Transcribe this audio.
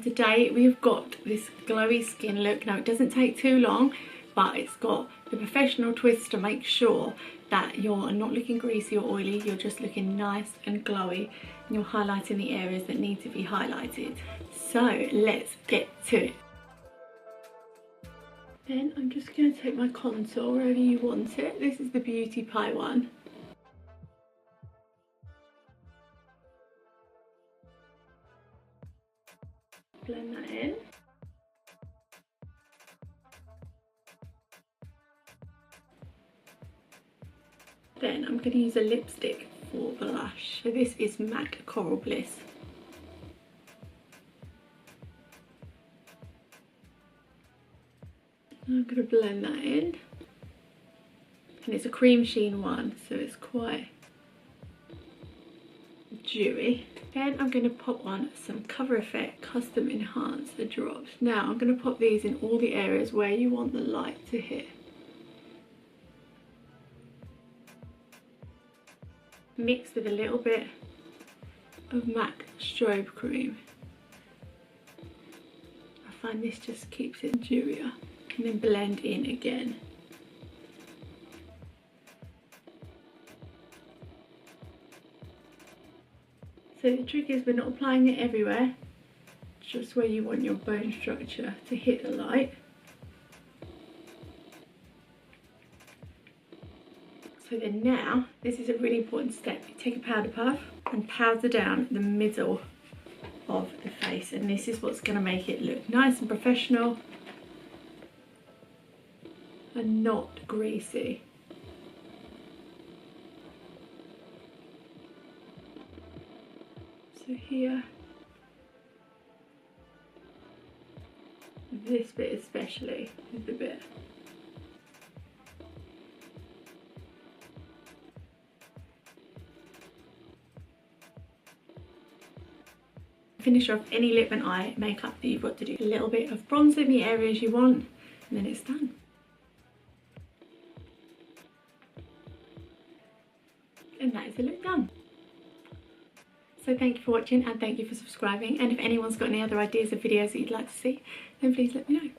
today we've got this glowy skin look. Now it doesn't take too long, but it's got the professional twist to make sure that you're not looking greasy or oily, you're just looking nice and glowy, and you're highlighting the areas that need to be highlighted. So let's get to it. Then I'm just going to take my contour wherever you want it. This is the Beauty Pie one. Blend that in. Then I'm going to use a lipstick for blush. So this is MAC Coral Bliss. I'm going to blend that in. And it's a cream sheen one, so it's quite dewy. Then I'm going to pop on some Cover Effect Custom Enhancer drops. Now I'm going to pop these in all the areas where you want the light to hit. Mixed with a little bit of MAC Strobe Cream. I find this just keeps it dewier. And then blend in again. So the trick is we're not applying it everywhere, just where you want your bone structure to hit the light. So then now, this is a really important step. You take a powder puff and powder down the middle of the face, and this is what's going to make it look nice and professional and not greasy. So here, this bit especially is the bit. Finish off any lip and eye makeup that you've got to do. A little bit of bronzer in the areas you want, and then it's done. And that is the look done. So thank you for watching and thank you for subscribing, and if anyone's got any other ideas of videos that you'd like to see, then please let me know.